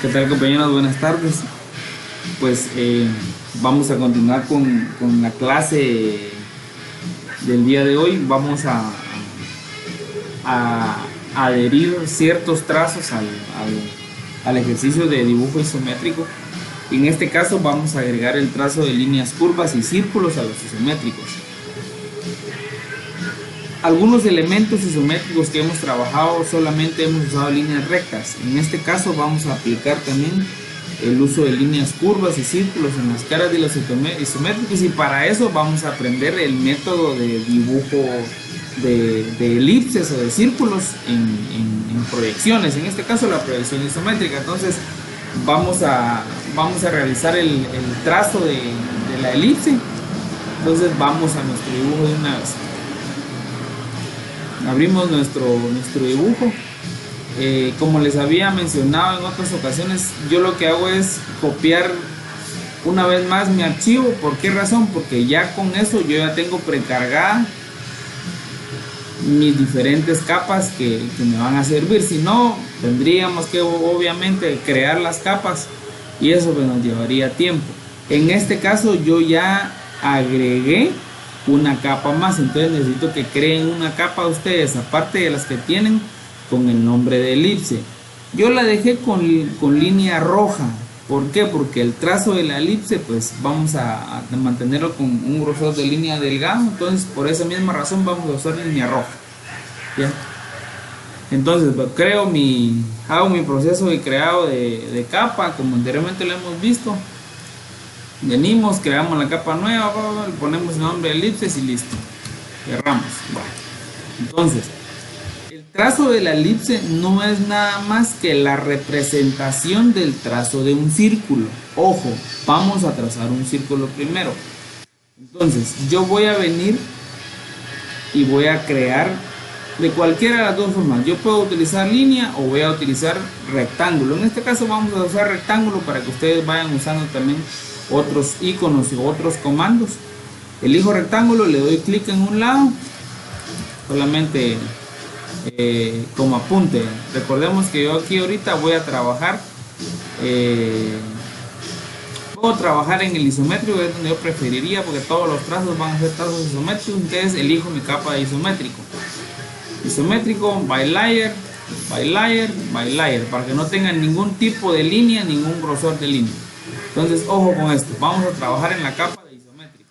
¿Qué tal, compañeros? Buenas tardes. Pues vamos a continuar con la clase del día de hoy. Vamos a adherir ciertos trazos al ejercicio de dibujo isométrico. En este caso vamos a agregar el trazo de líneas curvas y círculos a los isométricos. Algunos elementos isométricos que hemos trabajado solamente hemos usado líneas rectas. En este caso vamos a aplicar también el uso de líneas curvas y círculos en las caras de los isométricos, y para eso vamos a aprender el método de dibujo de elipses o de círculos en proyecciones, en este caso la proyección isométrica. Entonces vamos a realizar el trazo de la elipse. Entonces vamos a nuestro dibujo de una vez. Abrimos nuestro dibujo. Como les había mencionado en otras ocasiones, yo lo que hago es copiar una vez más mi archivo. ¿Por qué razón? Porque ya con eso yo ya tengo precargada mis diferentes capas que me van a servir. Si no, tendríamos que obviamente crear las capas y eso pues nos llevaría tiempo. En este caso yo ya agregué una capa más, entonces necesito que creen una capa ustedes aparte de las que tienen con el nombre de elipse. Yo la dejé con línea roja. ¿Por qué? Porque el trazo de la elipse pues vamos a mantenerlo con un grosor de línea delgado, entonces por esa misma razón vamos a usar línea roja. ¿Ya? Entonces pues, hago mi proceso de creado de capa como anteriormente lo hemos visto. Venimos, creamos la capa nueva, le ponemos el nombre de elipses y listo. Cerramos. Bueno, entonces el trazo de la elipse no es nada más que la representación del trazo de un círculo. Ojo, vamos a trazar un círculo primero. Entonces yo voy a venir y voy a crear de cualquiera de las dos formas. Yo puedo utilizar línea o voy a utilizar rectángulo. En este caso vamos a usar rectángulo para que ustedes vayan usando también otros iconos y otros comandos. Elijo rectángulo, le doy clic en un lado, solamente como apunte. Recordemos que yo aquí ahorita voy a trabajar puedo trabajar en el isométrico, es donde yo preferiría, porque todos los trazos van a ser trazos isométricos. Entonces elijo mi capa de isométrico, by layer, by layer, by layer, para que no tengan ningún tipo de línea, ningún grosor de línea. Entonces ojo con esto, vamos a trabajar en la capa de isométrico.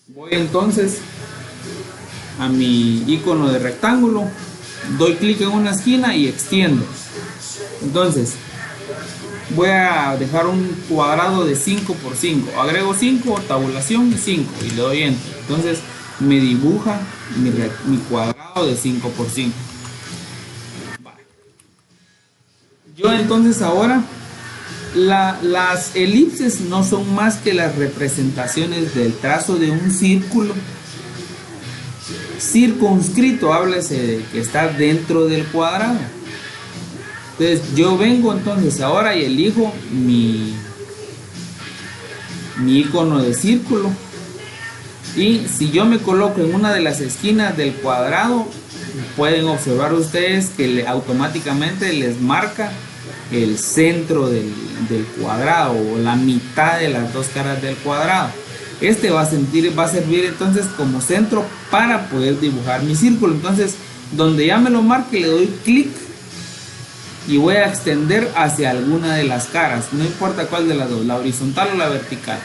Voy entonces a mi icono de rectángulo, doy clic en una esquina y extiendo. Entonces voy a dejar un cuadrado de 5 por 5, agrego 5, tabulación 5 y le doy enter. Entonces me dibuja mi cuadrado de 5 por 5. Yo entonces ahora las elipses no son más que las representaciones del trazo de un círculo circunscrito, háblese de que está dentro del cuadrado. Entonces yo vengo entonces ahora y elijo mi icono de círculo, y si yo me coloco en una de las esquinas del cuadrado, pueden observar ustedes que automáticamente les marca el centro del cuadrado o la mitad de las dos caras del cuadrado. Este va a servir entonces como centro para poder dibujar mi círculo. Entonces donde ya me lo marque le doy clic y voy a extender hacia alguna de las caras, no importa cuál de las dos, la horizontal o la vertical.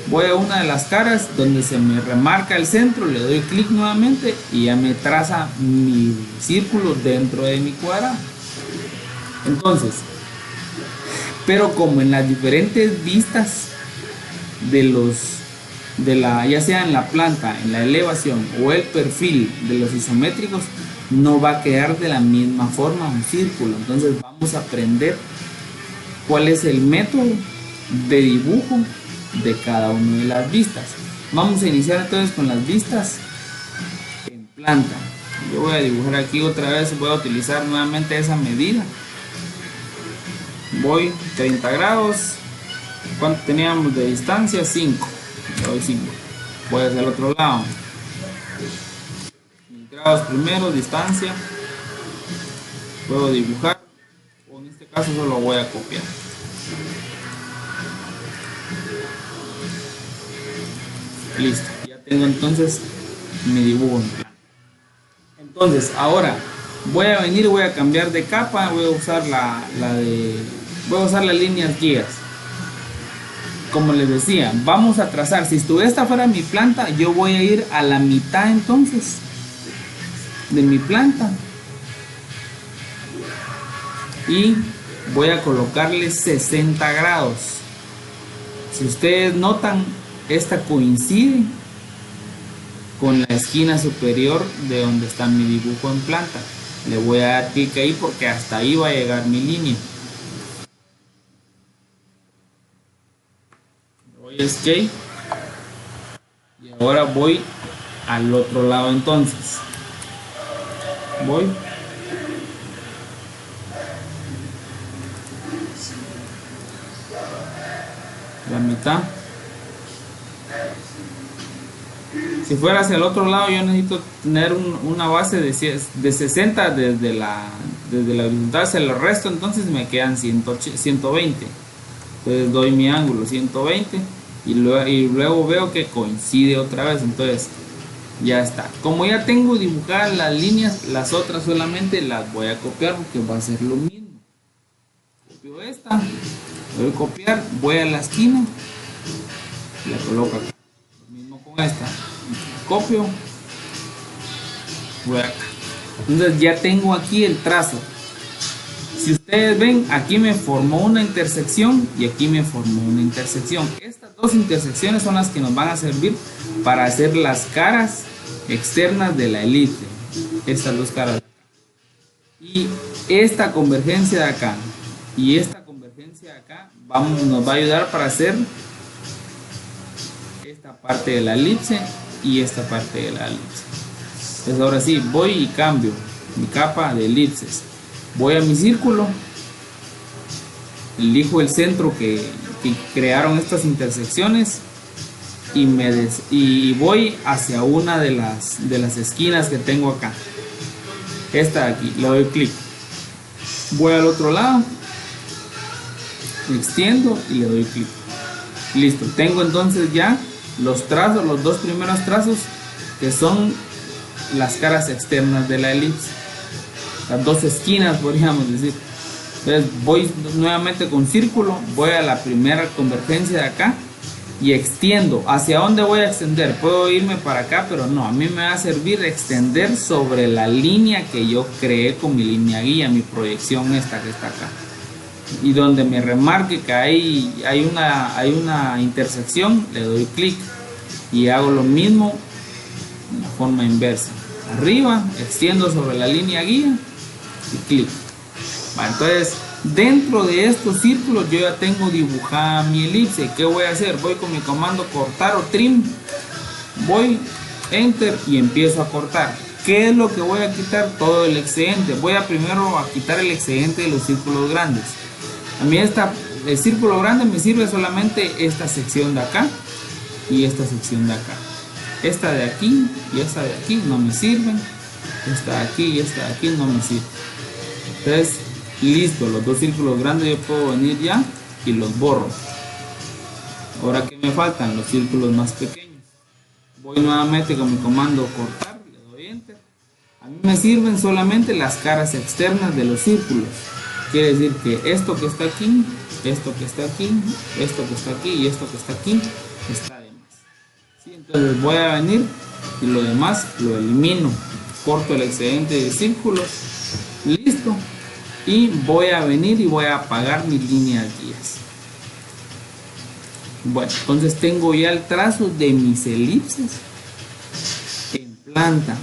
Voy a una de las caras donde se me remarca el centro, le doy clic nuevamente y ya me traza mi círculo dentro de mi cuadrado. Entonces, pero como en las diferentes vistas ya sea en la planta, en la elevación o el perfil de los isométricos, no va a quedar de la misma forma un círculo. Entonces vamos a aprender cuál es el método de dibujo de cada una de las vistas. Vamos a iniciar entonces con las vistas en planta. Yo voy a dibujar aquí otra vez, voy a utilizar nuevamente esa medida. Voy 30 grados. ¿Cuánto teníamos de distancia? 5. Le doy 5. Voy hacia el otro lado. Grados primero, distancia. Puedo dibujar con en este caso solo voy a copiar. Listo, ya tengo entonces mi dibujo en planta. Entonces ahora voy a venir, voy a cambiar de capa, voy a usar voy a usar las líneas guías. Como les decía, vamos a trazar, si esta fuera mi planta, yo voy a ir a la mitad entonces de mi planta y voy a colocarle 60 grados. Si ustedes notan, esta coincide con la esquina superior de donde está mi dibujo en planta. Le voy a dar clic ahí porque hasta ahí va a llegar mi línea. Voy a escape y ahora voy al otro lado entonces. Voy la mitad. Si fuera hacia el otro lado, yo necesito tener una base de 60 desde la horizontal hacia el resto, entonces me quedan 120. Entonces doy mi ángulo 120 y luego veo que coincide otra vez, entonces ya está. Como ya tengo dibujadas las líneas, las otras solamente las voy a copiar porque va a ser lo mismo. Copio esta, voy a copiar, voy a la esquina, la coloco acá. Lo mismo con esta, copio, voy acá. Entonces ya tengo aquí el trazo. Si ustedes ven, aquí me formó una intersección y aquí me formó una intersección. Estas dos intersecciones son las que nos van a servir para hacer las caras externas de la elipse. Estas dos caras. Y esta convergencia de acá y esta convergencia de acá nos va a ayudar para hacer esta parte de la elipse y esta parte de la elipse. Entonces ahora sí, voy y cambio mi capa de elipses. Voy a mi círculo, elijo el centro que crearon estas intersecciones y voy hacia una de las esquinas que tengo acá. Esta de aquí, le doy clic. Voy al otro lado, extiendo y le doy clic. Listo, tengo entonces ya los trazos, los dos primeros trazos que son las caras externas de la elipse. Las dos esquinas, podríamos decir. Entonces voy nuevamente con círculo, voy a la primera convergencia de acá y extiendo. ¿Hacia dónde voy a extender? Puedo irme para acá, pero no, a mí me va a servir extender sobre la línea que yo creé con mi línea guía, mi proyección esta que está acá. Y donde me remarque que hay una intersección, le doy clic y hago lo mismo de la forma inversa. Arriba, extiendo sobre la línea guía y clic. Vale, entonces dentro de estos círculos yo ya tengo dibujada mi elipse. ¿Qué voy a hacer? Voy con mi comando cortar o trim, voy enter y empiezo a cortar. ¿Qué es lo que voy a quitar? Todo el excedente. Voy a primero a quitar el excedente de los círculos grandes. A mí el círculo grande me sirve solamente esta sección de acá y esta sección de acá. Esta de aquí y esta de aquí no me sirven. Esta de aquí y esta de aquí no me sirven. Entonces, listo, los dos círculos grandes yo puedo venir ya y los borro. Ahora que me faltan los círculos más pequeños. Voy nuevamente con mi comando cortar, le doy enter. A mí me sirven solamente las caras externas de los círculos. Quiere decir que esto que está aquí, esto que está aquí, esto que está aquí y esto que está aquí está de más. ¿Sí? Entonces voy a venir y lo demás lo elimino. Corto el excedente de círculos. Listo. Y voy a venir y voy a apagar mis líneas guías. Bueno, entonces tengo ya el trazo de mis elipses en planta.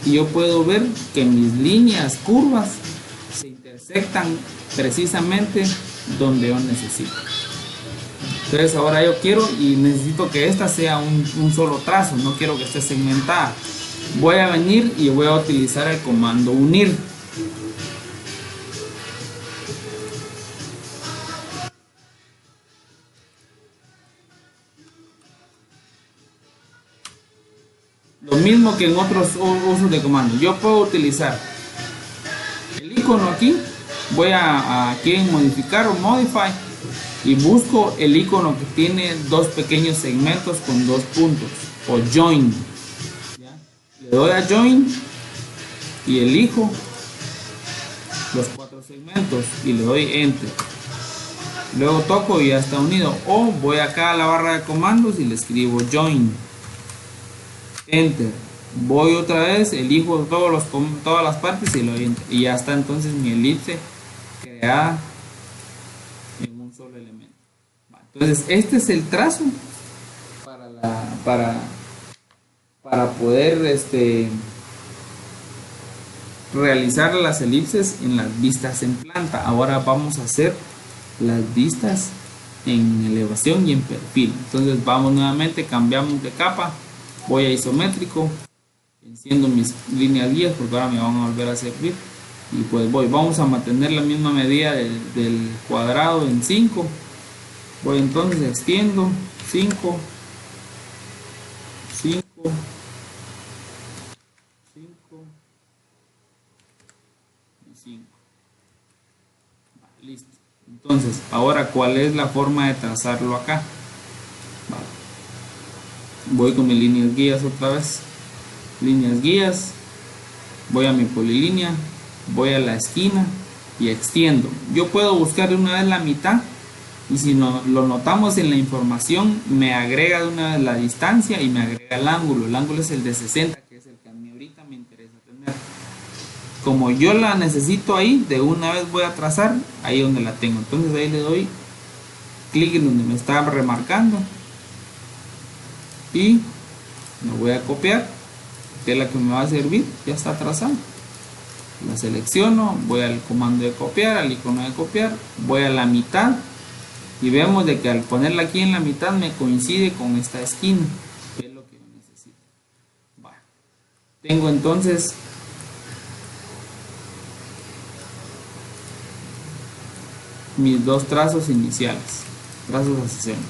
Y yo puedo ver que mis líneas curvas se intersectan precisamente donde yo necesito. Entonces ahora yo quiero y necesito que esta sea un solo trazo, no quiero que esté segmentada. Voy a venir y voy a utilizar el comando unir. Lo mismo que en otros usos de comando. Yo puedo utilizar el icono aquí voy a aquí en modificar o modify y busco el icono que tiene dos pequeños segmentos con dos puntos o join. ¿Ya? Le doy a join y elijo los cuatro segmentos y le doy enter. Luego toco y ya está unido. O voy acá a la barra de comandos y le escribo join, enter. Voy otra vez, elijo todas las partes y lo doy enter. Y ya está entonces mi elipse creada en un solo elemento. Entonces este es el trazo para poder realizar las elipses en las vistas en planta. Ahora vamos a hacer las vistas en elevación y en perfil. Entonces vamos nuevamente, cambiamos de capa, voy a isométrico, enciendo mis líneas guías porque ahora me van a volver a servir y pues vamos a mantener la misma medida del cuadrado en 5. Voy entonces, extiendo 5, 5, 5 y 5. Listo. Entonces, ahora, ¿cuál es la forma de trazarlo acá? Vale. Voy con mis líneas guías otra vez. Líneas guías. Voy a mi polilínea. Voy a la esquina y extiendo. Yo puedo buscar de una vez la mitad. Y si no, lo notamos en la información, me agrega de una vez la distancia y me agrega el ángulo. El ángulo es el de 60, que es el que a mí ahorita me interesa tener. Como yo la necesito ahí, de una vez voy a trazar ahí donde la tengo. Entonces ahí le doy clic en donde me está remarcando y me voy a copiar, que es la que me va a servir. Ya está trazada. La selecciono, voy al comando de copiar, al icono de copiar, voy a la mitad y vemos de que al ponerla aquí en la mitad me coincide con esta esquina, que es lo que yo necesito. Bueno, tengo entonces mis dos trazos iniciales, trazos a 60.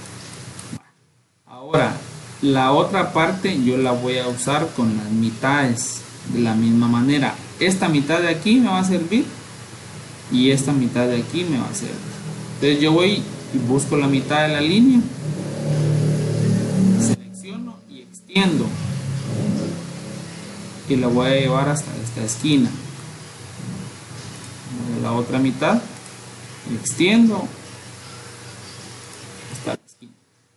Ahora, la otra parte yo la voy a usar con las mitades de la misma manera. Esta mitad de aquí me va a servir y esta mitad de aquí me va a servir. Entonces yo voy y busco la mitad de la línea, selecciono y extiendo y la voy a llevar hasta esta esquina. La otra mitad extiendo hasta la esquina.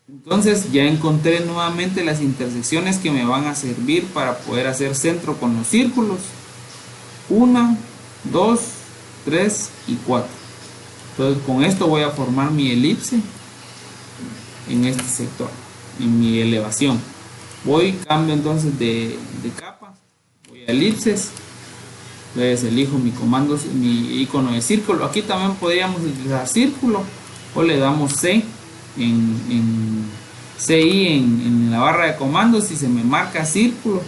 Entonces ya encontré nuevamente las intersecciones que me van a servir para poder hacer centro con los círculos. 1, 2, 3 y 4. Entonces con esto voy a formar mi elipse en este sector, en mi elevación. Cambio entonces de capa, voy a elipses. Entonces elijo mi comando, mi icono de círculo. Aquí también podríamos utilizar círculo o le damos C en CI en la barra de comandos y se me marca círculo.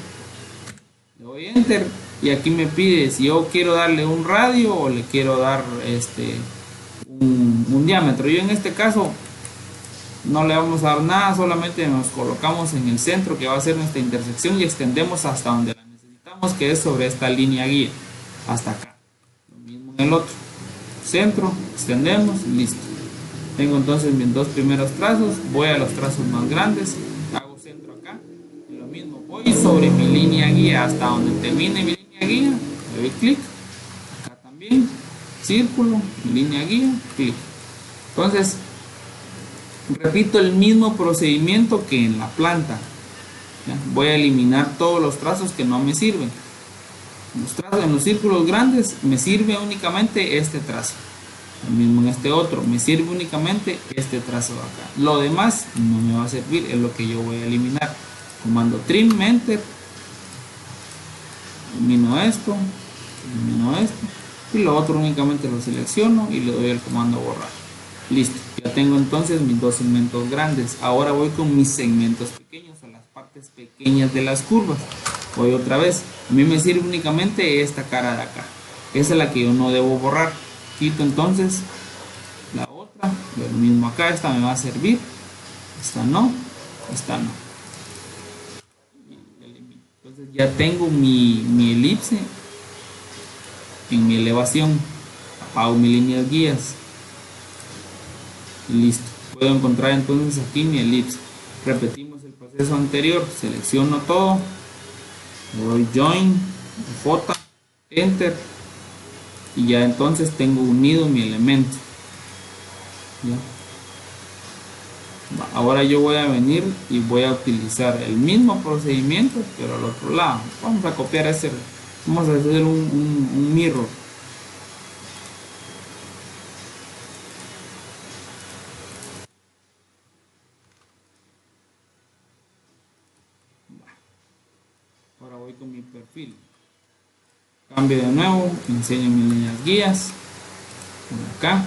Le doy enter y aquí me pide si yo quiero darle un radio o le quiero dar un diámetro. Yo en este caso no le vamos a dar nada, solamente nos colocamos en el centro que va a ser nuestra intersección y extendemos hasta donde la necesitamos, que es sobre esta línea guía, hasta acá. Lo mismo en el otro, centro, extendemos, listo. Tengo entonces mis dos primeros trazos, voy a los trazos más grandes, hago centro acá y lo mismo, voy sobre mi línea guía hasta donde termine mi línea guía, le doy clic, acá también, círculo, línea guía, clic. Entonces repito el mismo procedimiento que en la planta. ¿Ya? Voy a eliminar todos los trazos que no me sirven. En los círculos grandes me sirve únicamente este trazo. Lo mismo en este otro, me sirve únicamente este trazo de acá. Lo demás no me va a servir, es lo que yo voy a eliminar. Comando trim, enter, elimino esto y lo otro únicamente lo selecciono y le doy el comando borrar. Listo, ya tengo entonces mis dos segmentos grandes. Ahora voy con mis segmentos pequeños o las partes pequeñas de las curvas. Voy otra vez, a mí me sirve únicamente esta cara de acá. Esa es la que yo no debo borrar. Quito entonces la otra, lo mismo acá, esta me va a servir, esta no, esta no. Entonces ya tengo mi elipse en mi elevación. apago mis líneas guías y listo. Puedo encontrar entonces aquí mi elipse. Repetimos el proceso anterior, selecciono todo, le doy join, J, enter, y ya entonces tengo unido mi elemento. ¿Ya? Ahora yo voy a venir y voy a utilizar el mismo procedimiento pero al otro lado. Vamos a copiar ese, vamos a hacer un mirror. Ahora voy con mi perfil, cambio de nuevo, enseño mis líneas guías por acá.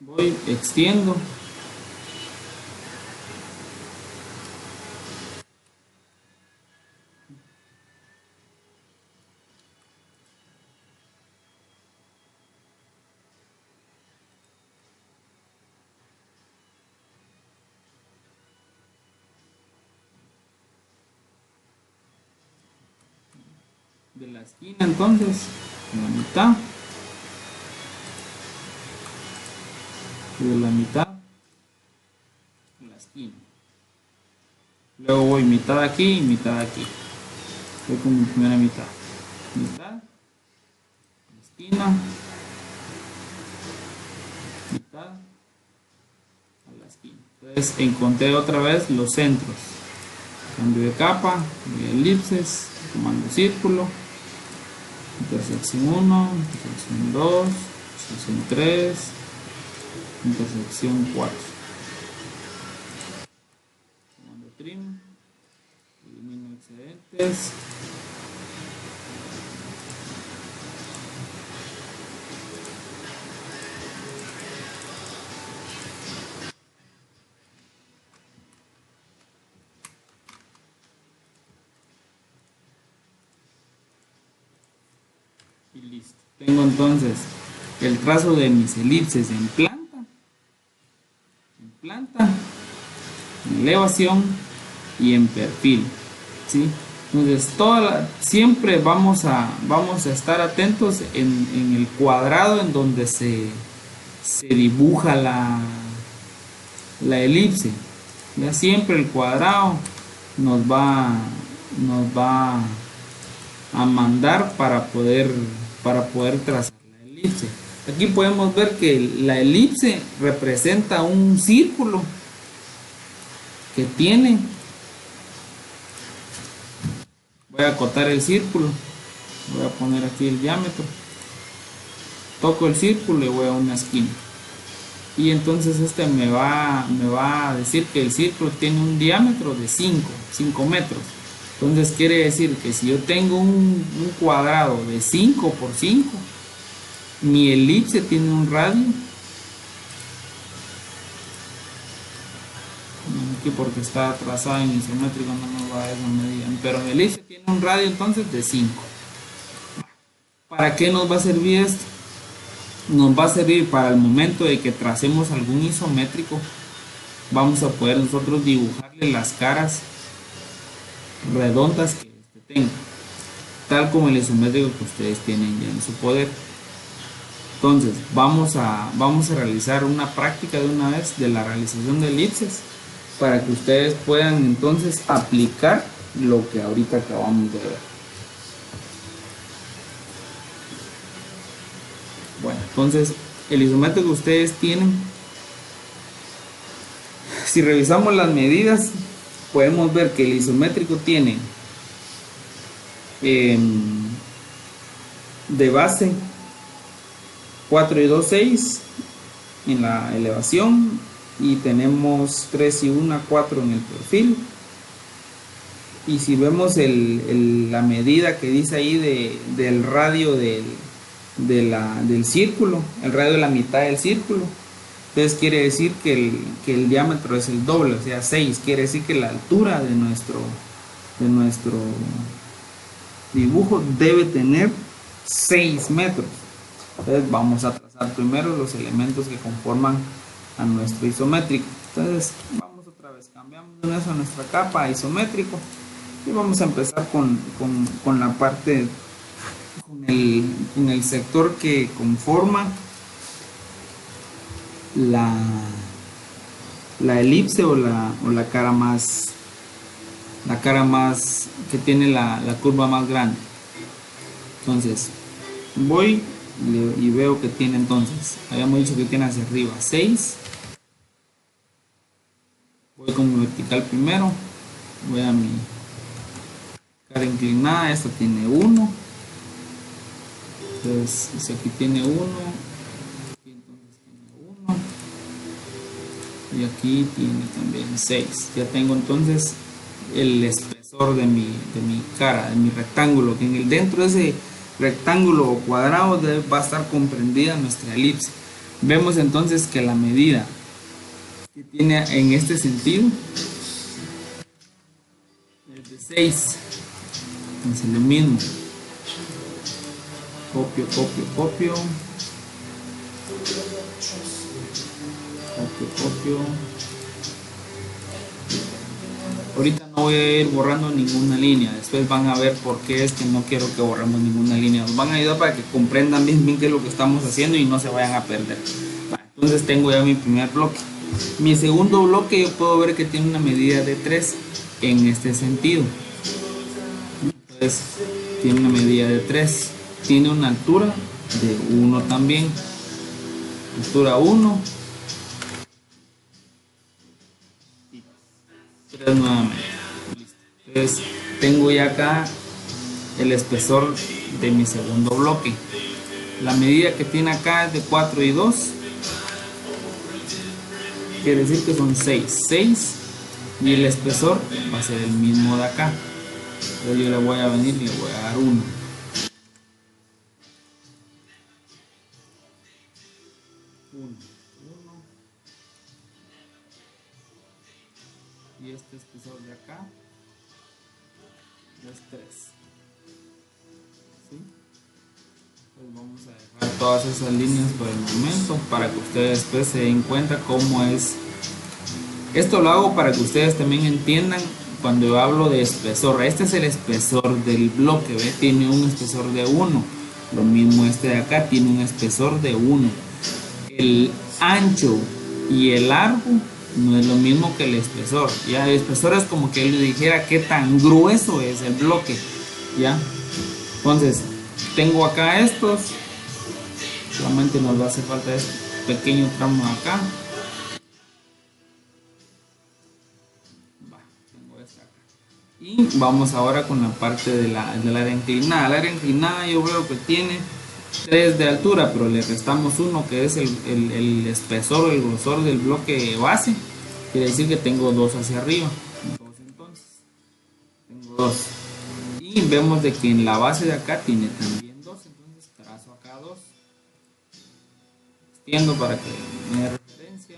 Voy, extiendo, de la esquina entonces la mitad, y de la mitad la esquina. Luego voy mitad aquí y mitad aquí. Voy con mi primera mitad, la esquina, mitad a la esquina. Entonces encontré otra vez los centros. Cambio de capa, voy a elipses, comando círculo, intersección 1, intersección 2, intersección 3, intersección 4. Comando trim, elimino excedentes. Y listo. Tengo entonces el trazo de mis elipses en planta, en elevación y en perfil, ¿sí? Entonces siempre vamos a estar atentos en el cuadrado en donde se dibuja la elipse. Ya siempre el cuadrado nos va a mandar para poder trazar la elipse. Aquí podemos ver que la elipse representa un círculo que tiene. Voy a acotar el círculo, voy a poner aquí el diámetro, toco el círculo y voy a una esquina, y entonces este me va a decir que el círculo tiene un diámetro de 5 metros. Entonces quiere decir que si yo tengo un cuadrado de 5 por 5, mi elipse tiene un radio, aquí porque está trazado en isométrico no nos va a dar esa medida, pero mi elipse tiene un radio entonces de 5. ¿Para qué nos va a servir esto? Nos va a servir para el momento de que tracemos algún isométrico, vamos a poder nosotros dibujarle las caras redondas que tenga, tal como el isométrico que ustedes tienen ya en su poder. Entonces vamos a realizar una práctica de una vez de la realización de elipses para que ustedes puedan entonces aplicar lo que ahorita acabamos de ver. Bueno, entonces el isométrico que ustedes tienen, si revisamos las medidas, podemos ver que el isométrico tiene de base 4 y 2, 6 en la elevación, y tenemos 3 y 1, 4 en el perfil. Y si vemos la medida que dice ahí del radio del círculo, el radio de la mitad del círculo, entonces quiere decir que el diámetro es el doble, o sea 6. Quiere decir que la altura de nuestro dibujo debe tener 6 metros. Entonces vamos a trazar primero los elementos que conforman a nuestro isométrico. Entonces vamos otra vez, cambiamos de eso a nuestra capa isométrico y vamos a empezar con la parte, con el sector que conforma la, la elipse o la cara más, que tiene la curva más grande. Entonces voy y veo que tiene, entonces habíamos dicho que tiene hacia arriba 6. Voy con mi vertical primero, voy a mi cara inclinada, esta tiene 1. Entonces si aquí tiene 1, aquí entonces tiene 1 y aquí tiene también 6. Ya tengo entonces el espesor de mi cara, de mi rectángulo, que dentro de ese rectángulo o cuadrado va a estar comprendida nuestra elipse. Vemos entonces que la medida que tiene en este sentido es de 6. Entonces lo mismo, copio, ahorita no voy a ir borrando ninguna línea, después van a ver por qué es que no quiero que borremos ninguna línea, nos van a ayudar para que comprendan bien qué es lo que estamos haciendo y no se vayan a perder. Entonces tengo ya mi primer bloque. Mi segundo bloque yo puedo ver que tiene una medida de 3 en este sentido. Entonces tiene una medida de 3, tiene una altura de 1 también, altura 1 y 3 nuevamente. Listo. Entonces tengo ya acá el espesor de mi segundo bloque. La medida que tiene acá es de 4 y 2, quiere decir que son 6 y el espesor va a ser el mismo de acá. Entonces yo le voy a venir y le voy a dar 1. Y este espesor de acá es 3. ¿Sí? Pues vamos a dejar todas esas líneas por el momento para que ustedes después se den cuenta cómo es. Esto lo hago para que ustedes también entiendan cuando yo hablo de espesor. Este es el espesor del bloque, ¿ve? Tiene un espesor de 1. Lo mismo este de acá tiene un espesor de 1. El ancho y el largo no es lo mismo que el espesor. Ya el espesor es como que él dijera qué tan grueso es el bloque. Ya. Entonces, tengo acá estos. Solamente nos va a hacer falta este pequeño tramo acá. Tengo esta acá. Y vamos ahora con la parte del área inclinada. El área inclinada yo veo que tiene 3 de altura, pero le restamos 1 que es el espesor, el grosor del bloque base. Quiere decir que tengo 2 hacia arriba. Entonces, tengo 2. Y vemos de que en la base de acá tiene también 2. Entonces trazo acá 2. Extiendo para que me dé referencia.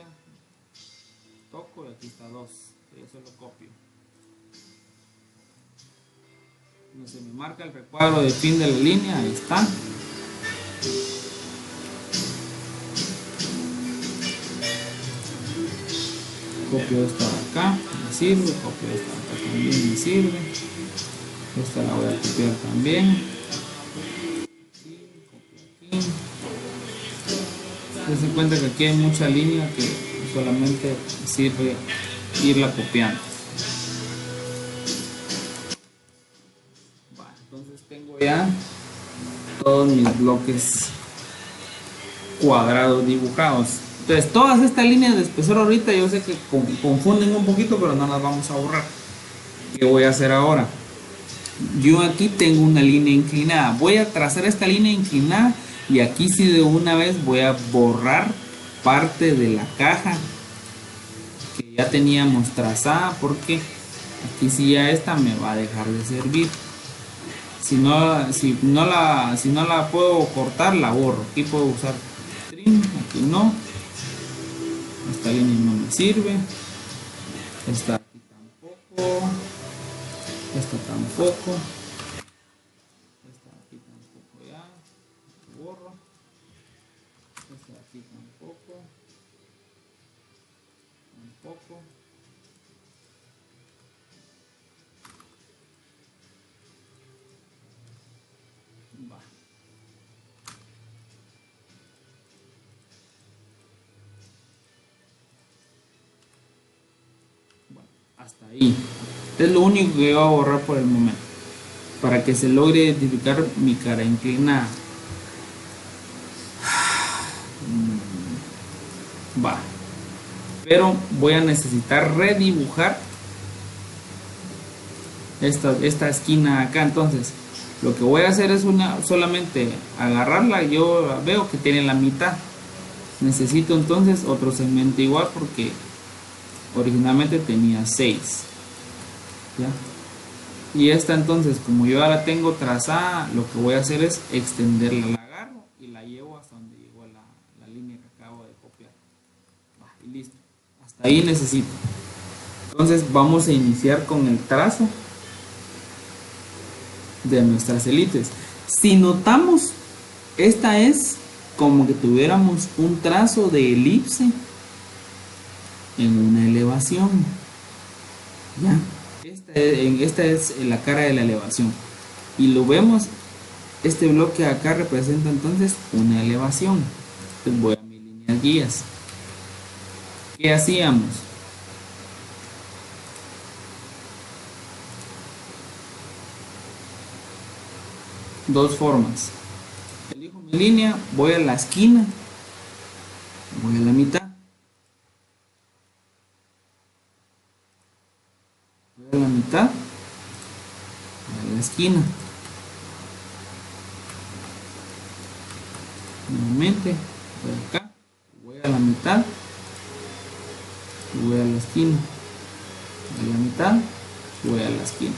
Toco y aquí está 2. Yo solo copio. No se me marca el recuadro de fin de la línea. Ahí está. Copio esta de acá, me sirve. Copio esta de acá también me sirve. Esta la voy a copiar también. Aquí, copio aquí. Se cuenta que aquí hay mucha línea que solamente sirve irla copiando. Bueno, entonces tengo ya todos mis bloques cuadrados dibujados. Entonces todas estas líneas de espesor ahorita yo sé que confunden un poquito, pero no las vamos a borrar. ¿Qué voy a hacer ahora? Yo aquí tengo una línea inclinada. Voy a trazar esta línea inclinada y aquí sí de una vez voy a borrar parte de la caja que ya teníamos trazada, porque aquí sí ya esta me va a dejar de servir. Si no la puedo cortar, la borro. Aquí puedo usar trim, aquí no. Esta línea no me sirve. Esta aquí tampoco. Esta tampoco. Esta aquí tampoco ya. Borro. Esta aquí tampoco. hasta ahí. Es lo único que voy a borrar por el momento, para que se logre identificar mi cara inclinada. Va. Pero voy a necesitar redibujar esta esquina acá. Entonces lo que voy a hacer es solamente agarrarla. Yo veo que tiene la mitad. Necesito entonces otro segmento igual, porque originalmente tenía 6. ¿Ya? Y esta, entonces, como yo ya la tengo trazada, lo que voy a hacer es extenderla. La agarro y la llevo hasta donde llegó la línea que acabo de copiar. Y listo. Hasta ahí necesito. Entonces vamos a iniciar con el trazo de nuestras élites. Si notamos, esta es como que tuviéramos un trazo de elipse en una elevación. ¿Ya? Esta es la cara de la elevación. Y lo vemos, este bloque acá representa entonces una elevación. Entonces voy a mis líneas guías. ¿Qué hacíamos? Dos formas. Elijo mi línea, voy a la esquina, voy a la mitad, voy a la mitad, voy a la esquina. Nuevamente voy acá, voy a la mitad, voy a la esquina, voy a la mitad, voy a la esquina.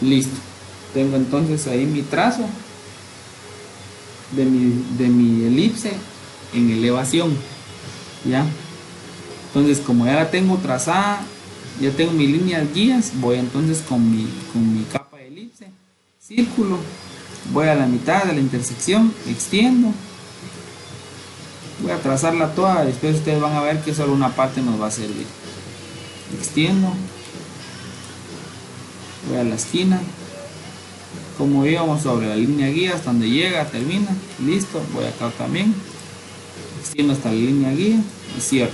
Listo. Tengo entonces ahí mi trazo de mi elipse en elevación. ¿Ya? Entonces, como ya la tengo trazada, ya tengo mis líneas guías, voy entonces con mi capa de elipse, círculo, voy a la mitad de la intersección, extiendo, voy a trazarla toda. Después ustedes van a ver que solo una parte nos va a servir. Extiendo, voy a la esquina, como íbamos sobre la línea guía hasta donde llega, termina, listo. Voy acá también, extiendo hasta la línea guía y cierro.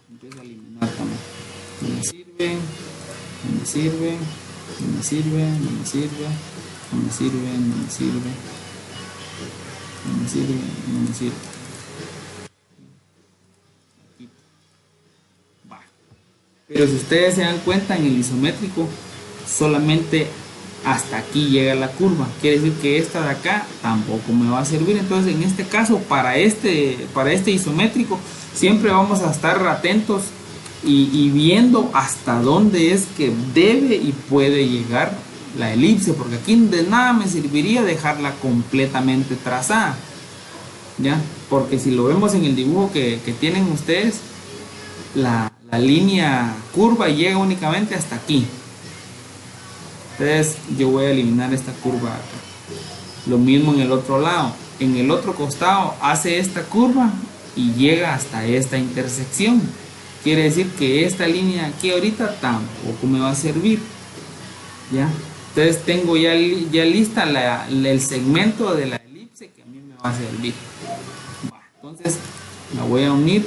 Empiezo a eliminar también. No me sirve, no me sirve, no me sirve, no me sirve, no me sirve, no me sirve, no me sirve, no me sirve. Pero si ustedes se dan cuenta, en el isométrico solamente hasta aquí llega la curva, quiere decir que esta de acá tampoco me va a servir. Entonces, en este caso, para este isométrico, siempre vamos a estar atentos y viendo hasta dónde es que debe y puede llegar la elipse, porque aquí de nada me serviría dejarla completamente trazada, ¿ya? Porque si lo vemos en el dibujo que tienen ustedes, la línea curva llega únicamente hasta aquí. Entonces yo voy a eliminar esta curva acá. Lo mismo en el otro lado. En el otro costado hace esta curva y llega hasta esta intersección. Quiere decir que esta línea aquí ahorita tampoco me va a servir. ¿Ya? Entonces tengo ya lista el segmento de la elipse que a mí me va a servir. Entonces la voy a unir.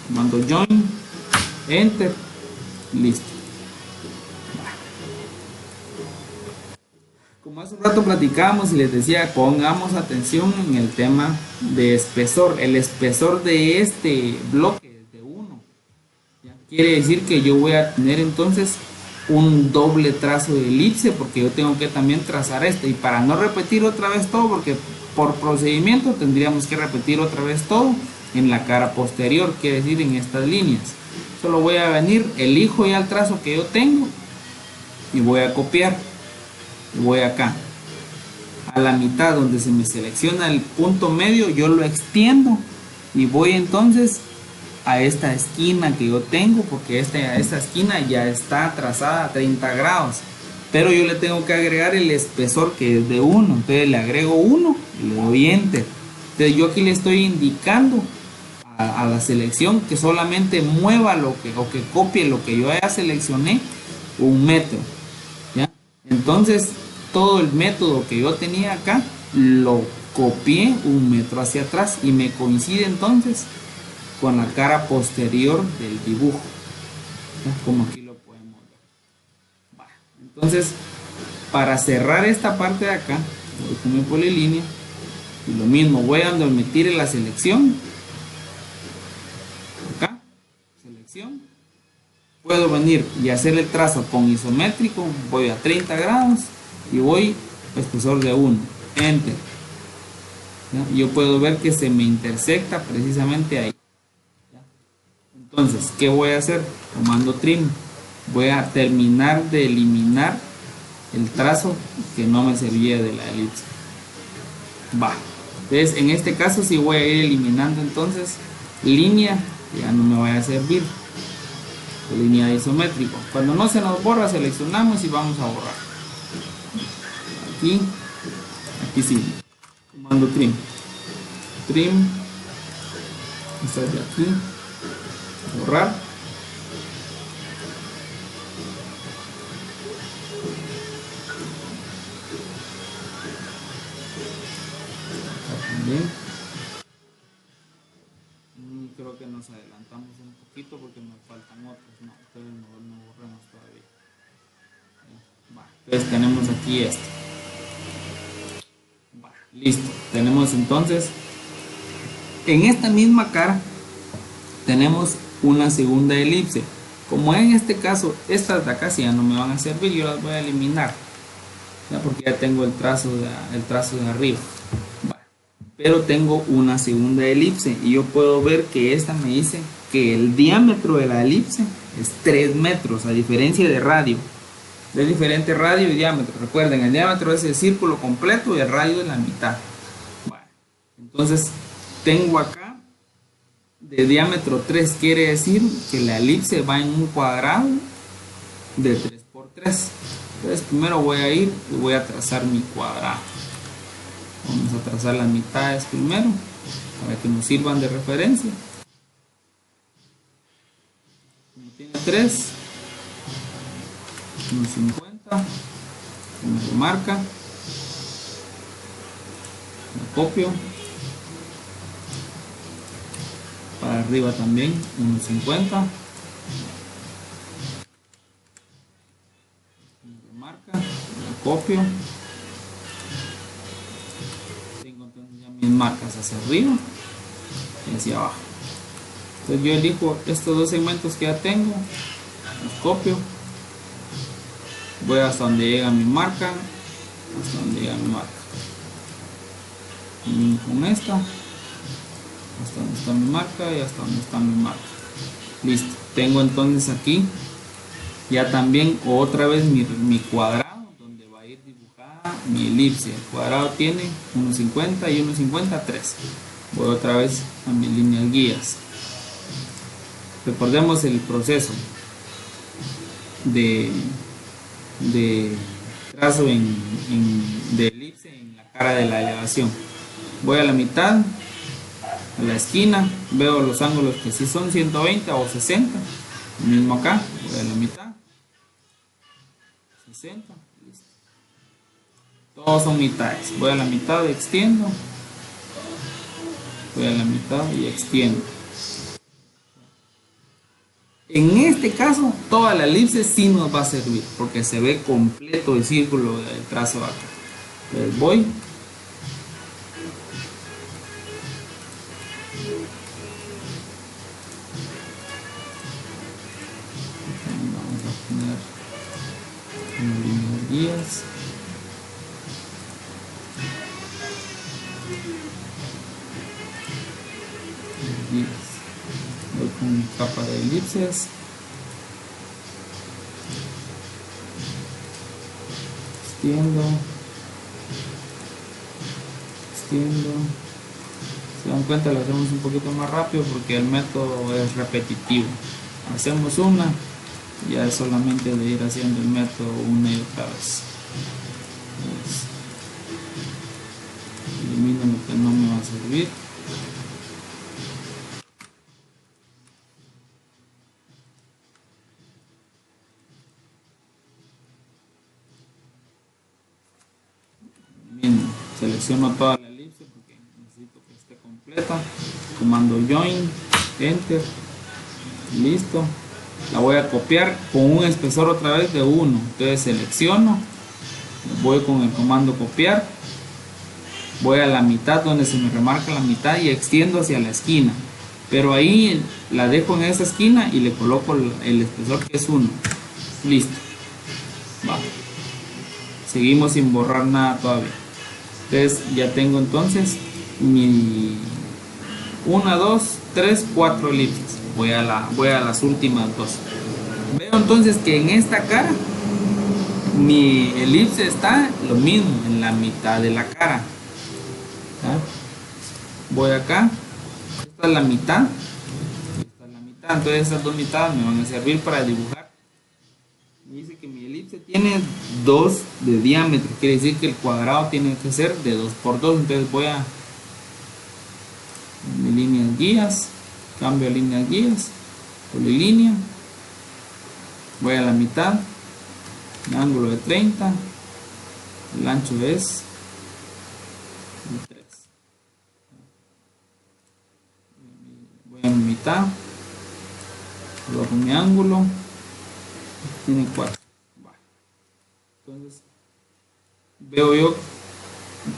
Mando join, enter, listo. Como hace un rato platicábamos y les decía, pongamos atención en el tema de espesor. El espesor de este bloque es de 1. Quiere decir que yo voy a tener entonces un doble trazo de elipse, porque yo tengo que también trazar este. Y para no repetir otra vez todo, porque por procedimiento tendríamos que repetir otra vez todo en la cara posterior, quiere decir en estas líneas. Solo voy a venir, elijo ya el trazo que yo tengo y voy a copiar. Voy acá a la mitad donde se me selecciona el punto medio, yo lo extiendo y voy entonces a esta esquina que yo tengo, porque esta esquina ya está trazada a 30 grados, pero yo le tengo que agregar el espesor que es de 1. Entonces le agrego 1 y le doy enter. Entonces yo aquí le estoy indicando a la selección que solamente mueva o que copie lo que yo ya seleccioné 1 metro. Entonces todo el método que yo tenía acá lo copié 1 metro hacia atrás y me coincide entonces con la cara posterior del dibujo, como aquí lo Entonces, para cerrar esta parte de acá, voy con mi polilínea y lo mismo, voy a donde me tire la selección. Acá, selección. Puedo venir y hacer el trazo con isométrico, voy a 30 grados y voy espesor de 1, enter. ¿Ya? Yo puedo ver que se me intersecta precisamente ahí. ¿Ya? Entonces, ¿qué voy a hacer? Comando trim. Voy a terminar de eliminar el trazo que no me servía de la elipse. Va. Entonces, en este caso sí voy a ir eliminando entonces línea que ya no me vaya a servir. Línea de isométrico. Cuando no se nos borra, seleccionamos y vamos a borrar. Aquí sí. Comando trim. Trim. Esta es de aquí. Borrar. Creo que nos adelantamos un poquito porque nos faltan otros, no, entonces no borramos todavía. Entonces tenemos aquí esto. Listo, tenemos entonces en esta misma cara tenemos una segunda elipse. Como en este caso estas de acá si ya no me van a servir, yo las voy a eliminar, ¿ya? Porque ya tengo el trazo de arriba. Pero tengo una segunda elipse y yo puedo ver que esta me dice que el diámetro de la elipse es 3 metros, a diferencia de radio. Es diferente radio y diámetro. Recuerden, el diámetro es el círculo completo y el radio es la mitad. Bueno, entonces tengo acá de diámetro 3, quiere decir que la elipse va en un cuadrado de 3 por 3. Entonces primero voy a ir y voy a trazar mi cuadrado. Vamos a trazar las mitades primero para que nos sirvan de referencia. Como tiene 3, 1.50, me remarca, me copio, para arriba también 1.50, me remarca, me copio. Mis marcas hacia arriba y hacia abajo. Entonces yo elijo estos dos segmentos que ya tengo, los copio, voy hasta donde llega mi marca, hasta donde llega mi marca, y con esta hasta donde está mi marca y hasta donde está mi marca. Listo, tengo entonces aquí ya también otra vez mi cuadrado mi elipse. El cuadrado tiene 1.50 y 1.50, 3. Voy otra vez a mis líneas guías. Recordemos el proceso de trazo de elipse en la cara de la elevación. Voy a la mitad, a la esquina, veo los ángulos que sí son 120 o 60. Lo mismo acá, voy a la mitad, 60. Todos son mitades. Voy a la mitad y extiendo. Voy a la mitad y extiendo. En este caso, toda la elipse sí nos va a servir porque se ve completo el círculo del trazo acá. Entonces voy. Vamos a poner unas líneas guías. Voy con mi capa de elipses, extiendo, se dan cuenta, lo hacemos un poquito más rápido porque el método es repetitivo. Hacemos una, ya es solamente de ir haciendo el método una y otra vez. Entonces, elimino lo que no me va a servir. Selecciono toda la elipse porque necesito que esté completa. Comando join, enter, listo. la voy a copiar con un espesor otra vez de 1. Entonces selecciono, voy con el comando copiar, voy a la mitad donde se me remarca la mitad y extiendo hacia la esquina, pero ahí la dejo en esa esquina y le coloco el espesor que es 1. Listo. Va. Seguimos sin borrar nada todavía. Entonces ya tengo entonces mi 1, 2, 3, 4 elipses. Voy a las últimas dos. Veo entonces que en esta cara mi elipse está lo mismo, en la mitad de la cara. ¿Ya? Voy acá, esta es la mitad, esta es la mitad, entonces esas dos mitades me van a servir para dibujar. Me dice que mi elipse tiene 2 de diámetro, quiere decir que el cuadrado tiene que ser de 2 por 2. Entonces voy a mis líneas guías, cambio a líneas guías, polilínea, voy a la mitad, el ángulo de 30, el ancho es 3. Voy a mi mitad, coloco mi ángulo, tiene 4. Entonces veo yo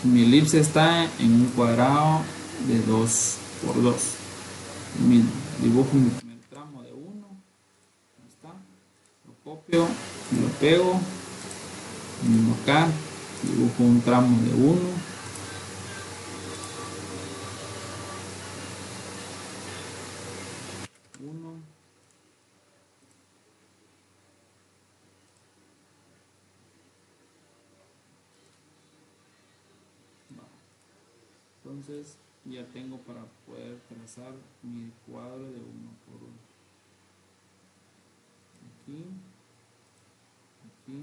que mi elipse está en un cuadrado de 2 por 2. Dibujo mi primer tramo de 1, ahí está, lo copio, lo pego, mismo acá, dibujo un tramo de 1, entonces ya tengo para poder trazar mi cuadro de 1 por 1. Aquí, aquí,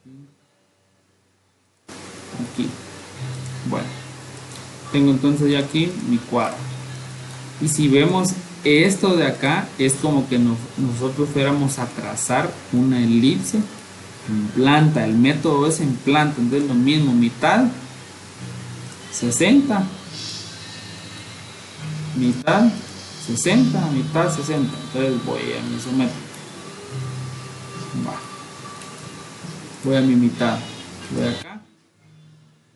aquí, aquí. Bueno, tengo entonces ya aquí mi cuadro. Y si vemos esto de acá, es como que nosotros fuéramos a trazar una elipse en planta. El método es en planta, entonces lo mismo, mitad 60, mitad 60, mitad 60. Entonces voy a mi isométrico, voy a mi mitad, voy acá,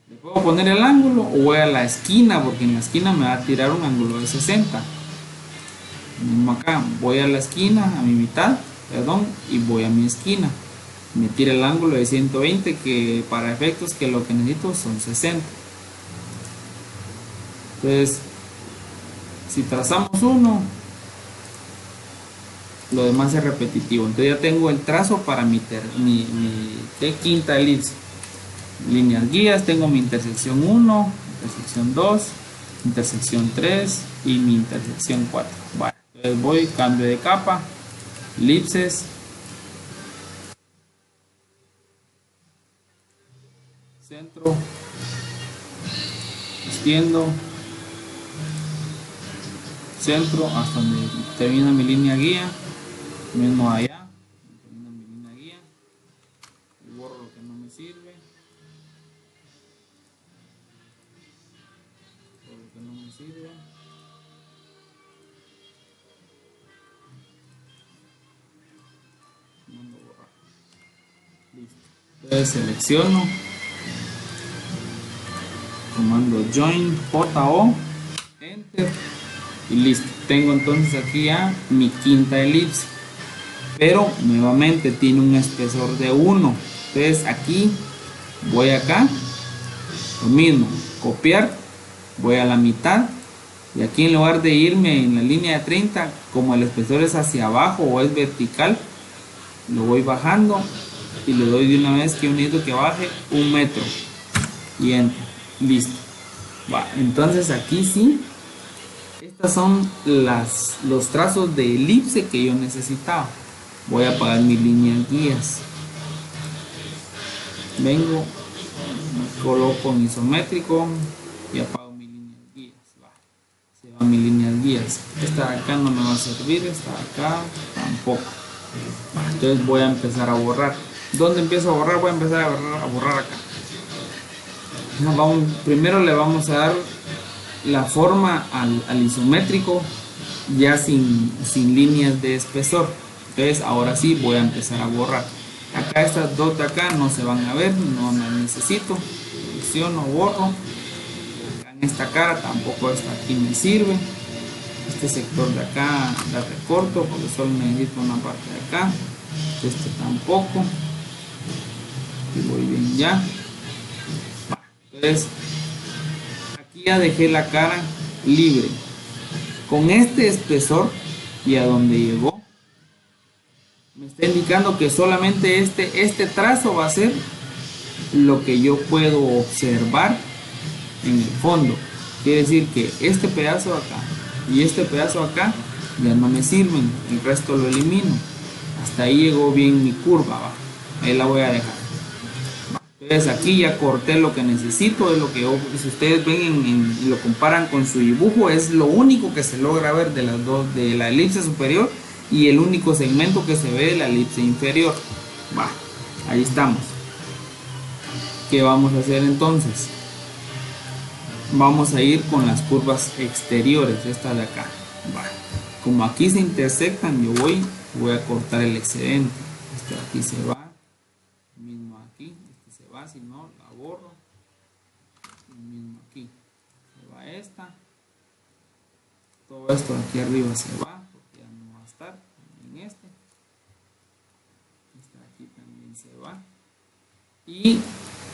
le puedo poner el ángulo o voy a la esquina, porque en la esquina me va a tirar un ángulo de 60. Mismo acá, voy a la esquina, a mi mitad, perdón, y voy a mi esquina, me tira el ángulo de 120, que para efectos que lo que necesito son 60. Entonces si trazamos uno, lo demás es repetitivo. Entonces ya tengo el trazo para mi quinta elipse. Líneas guías, tengo mi intersección 1, intersección 2, intersección 3 y mi intersección 4. Bueno, entonces voy, cambio de capa, elipses, centro, extiendo, centro hasta donde termina mi línea guía, mismo allá, termina mi línea guía, y borro lo que no me sirve, lo que no me sirve, mando a borrar, listo. Entonces selecciono, comando join, JO, enter, y listo. Tengo entonces aquí ya mi quinta elipse, pero nuevamente tiene un espesor de 1. Entonces aquí voy acá, lo mismo, copiar, voy a la mitad, y aquí en lugar de irme en la línea de 30, como el espesor es hacia abajo o es vertical, lo voy bajando y le doy de una vez que necesito que baje 1 metro y enter, listo. Va, entonces aquí sí, estas son los trazos de elipse que yo necesitaba. Voy a apagar mis líneas guías, vengo, me coloco en isométrico y apago mis líneas guías. Se van mis líneas guías. Esta de acá no me va a servir, esta de acá tampoco. Entonces voy a empezar a borrar. ¿Dónde empiezo a borrar? Voy a empezar a borrar acá. Primero le vamos a dar la forma al isométrico ya sin líneas de espesor. Entonces ahora sí voy a empezar a borrar. Acá estas dos de acá no se van a ver, no las necesito. Selecciono, borro. Acá en esta cara tampoco, esta aquí me sirve. Este sector de acá la recorto porque solo necesito una parte de acá. Este tampoco. Y voy bien ya. Entonces aquí ya dejé la cara libre. Con este espesor y a donde llegó me está indicando que solamente este trazo va a ser lo que yo puedo observar en el fondo. Quiere decir que este pedazo acá y este pedazo acá ya no me sirven, el resto lo elimino. Hasta ahí llegó bien mi curva, ¿va? Ahí la voy a dejar. Entonces aquí ya corté lo que necesito, es lo que yo, si ustedes ven y lo comparan con su dibujo, es lo único que se logra ver de las dos, de la elipse superior y el único segmento que se ve de la elipse inferior. Va, ahí estamos. ¿Qué vamos a hacer entonces? Vamos a ir con las curvas exteriores, esta de acá. Va. Como aquí se intersectan, yo voy a cortar el excedente. Este de aquí se va. Mismo aquí, este se va, si no la borro. Y mismo aquí se va esta. Todo esto de aquí arriba se va, porque ya no va a estar en este. Este de aquí también se va. Y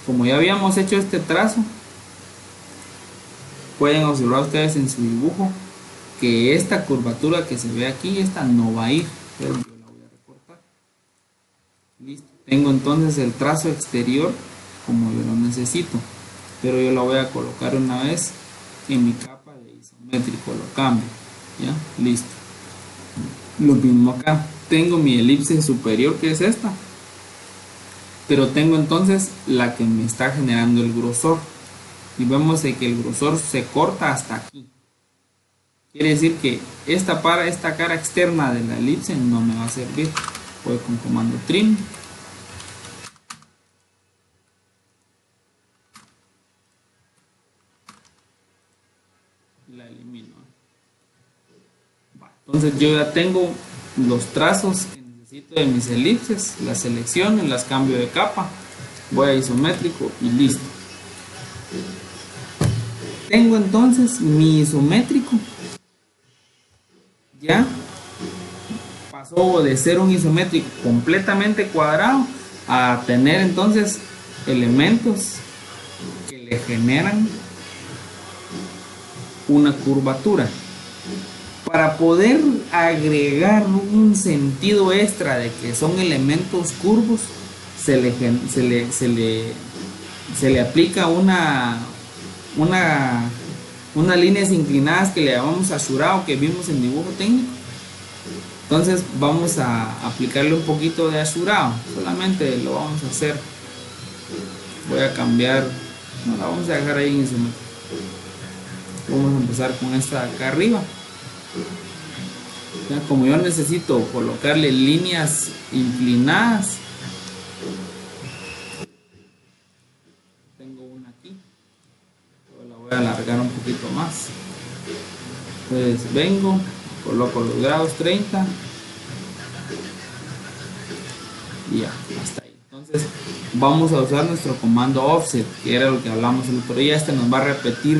como ya habíamos hecho este trazo, pueden observar ustedes en su dibujo que esta curvatura que se ve aquí, esta no va a ir, pero yo la voy a recortar. Listo, tengo entonces el trazo exterior como yo lo necesito, pero yo la voy a colocar una vez en mi capa de isométrico, lo cambio, ya, listo. Lo mismo acá, tengo mi elipse superior que es esta, pero tengo entonces la que me está generando el grosor. Y vemos que el grosor se corta hasta aquí. Quiere decir que esta cara externa de la elipse no me va a servir. Voy con comando trim. La elimino. Entonces yo ya tengo los trazos que necesito de mis elipses. Las selecciono, las cambio de capa. Voy a isométrico y listo. Tengo entonces mi isométrico. Ya pasó de ser un isométrico completamente cuadrado a tener entonces elementos que le generan una curvatura. Para poder agregar un sentido extra de que son elementos curvos, se le aplica unas líneas inclinadas que le llamamos ashurado, que vimos en dibujo técnico. Entonces vamos a aplicarle un poquito de ashurado, solamente lo vamos a hacer. Voy a cambiar, no la vamos a dejar ahí en ese momento. Vamos a empezar con esta de acá arriba. Ya, como yo necesito colocarle líneas inclinadas, tengo una aquí, yo la voy a alargar un poquito más. Entonces vengo, coloco los grados 30 y ya, hasta ahí. Entonces vamos a usar nuestro comando offset, que era lo que hablamos el otro día. Este nos va a repetir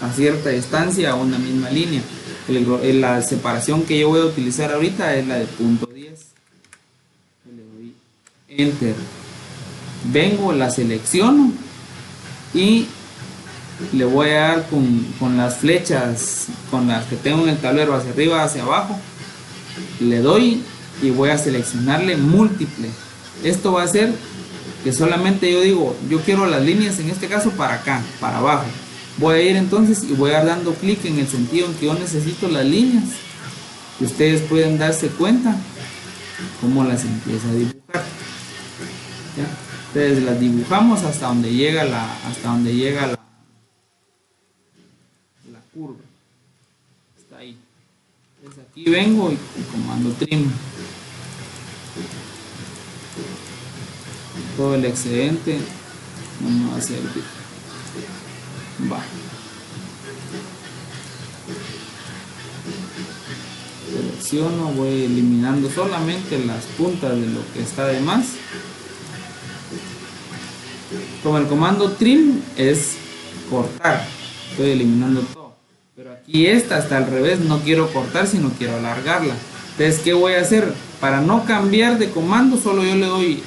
a cierta distancia una misma línea. La separación que yo voy a utilizar ahorita es la de punto 10. Le doy enter, vengo, la selecciono y le voy a dar con las flechas, con las que tengo en el tablero, hacia arriba, hacia abajo. Le doy y voy a seleccionarle múltiple. Esto va a hacer que solamente yo digo, yo quiero las líneas en este caso para acá, para abajo. Voy a ir entonces y voy a ir dando clic en el sentido en que yo necesito las líneas. Y ustedes pueden darse cuenta cómo las empieza a dibujar. ¿Ya? Entonces las dibujamos hasta donde llega la curva. Está ahí. Entonces aquí vengo y comando trim. Todo el excedente no me va a servir. Va. Selecciono, voy eliminando solamente las puntas de lo que está de más. Con el comando trim es cortar, estoy eliminando todo. Pero aquí esta está al revés, no quiero cortar sino quiero alargarla. Entonces, ¿qué voy a hacer? Para no cambiar de comando, solo yo le doy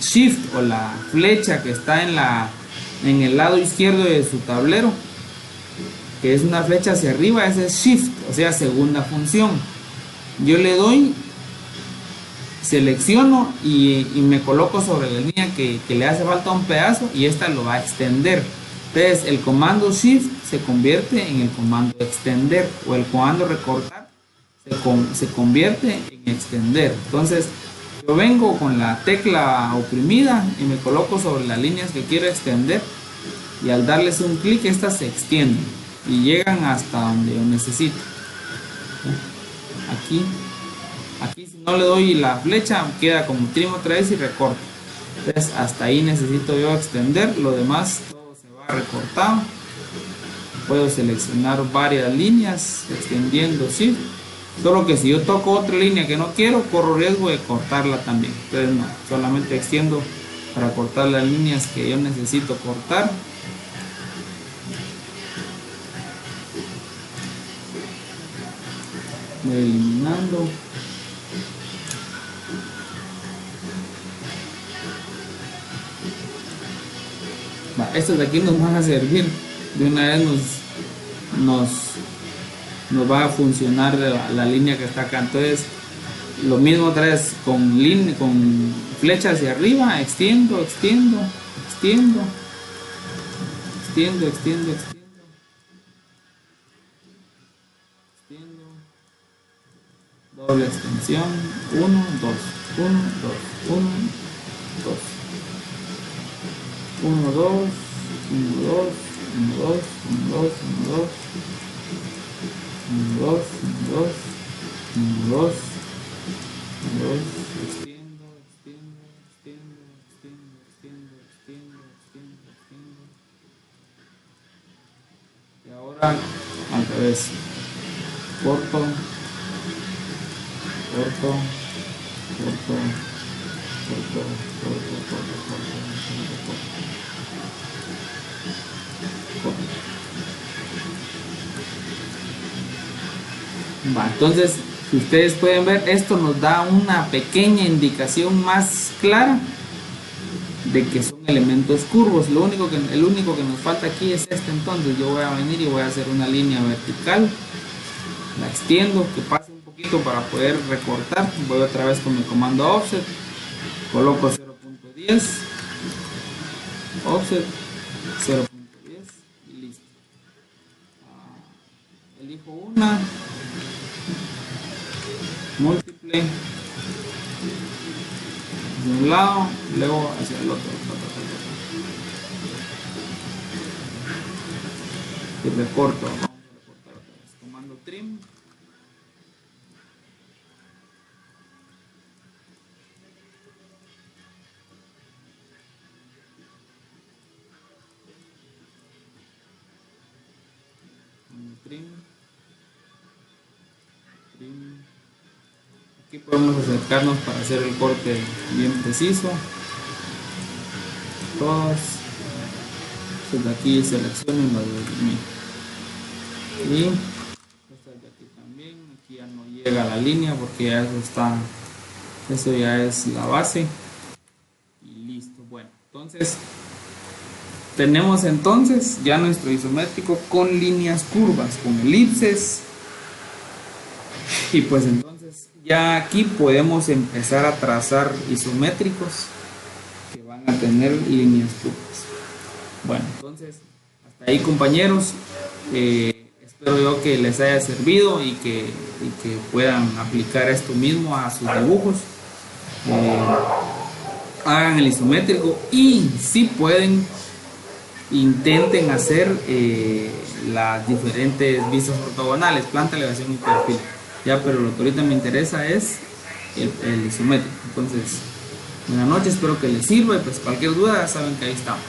shift o la flecha que está en el lado izquierdo de su tablero, que es una flecha hacia arriba, ese es shift, o sea, segunda función. Yo le doy, selecciono y me coloco sobre la línea que le hace falta un pedazo y esta lo va a extender. Entonces el comando shift se convierte en el comando extender, o el comando recortar se convierte en extender. Entonces yo vengo con la tecla oprimida y me coloco sobre las líneas que quiero extender, y al darles un clic estas se extienden y llegan hasta donde yo necesito. Aquí si no le doy la flecha queda como trim otra vez y recorto. Entonces hasta ahí necesito yo extender, lo demás todo se va recortado. Puedo seleccionar varias líneas extendiendo shift, solo que si yo toco otra línea que no quiero, corro riesgo de cortarla también. Entonces no, solamente extiendo para cortar las líneas que yo necesito cortar. Voy eliminando. Estos de aquí nos van a servir, de una vez nos va a funcionar la línea que está acá. Entonces lo mismo otra vez con flecha hacia arriba, extiendo, doble extensión, 1, 2, 1, 2, 1, 2, 1, 2, 1, 2, 1, 2, 1, 2, 1, 2, 1, 2, 1, 2, 1, 2, extiendo, y ahora al revés, corto, entonces, si ustedes pueden ver, esto nos da una pequeña indicación más clara de que son elementos curvos. El único que nos falta aquí es este. Entonces yo voy a venir y voy a hacer una línea vertical, la extiendo, que pase un poquito para poder recortar. Voy otra vez con mi comando offset, coloco 0.10, offset 0.10 y listo. Elijo una múltiple de un lado, luego hacia el otro, y recorto. Vamos a recortar otra vez, comando trim, aquí podemos acercarnos para hacer el corte bien preciso. Todas, desde aquí seleccionen las de mí, y estas de aquí también. Aquí ya no llega la línea porque ya eso ya es la base y listo. Bueno, entonces tenemos ya nuestro isométrico con líneas curvas, con elipses, y pues entonces ya aquí podemos empezar a trazar isométricos que van a tener líneas curvas. Bueno, entonces hasta ahí, compañeros, espero yo que les haya servido y que puedan aplicar esto mismo a sus dibujos. Hagan el isométrico y si pueden, intenten hacer las diferentes vistas ortogonales, planta, elevación y perfil. Ya, pero lo que ahorita me interesa es el isométrico. Entonces, buenas noches, espero que les sirva, y pues cualquier duda saben que ahí estamos.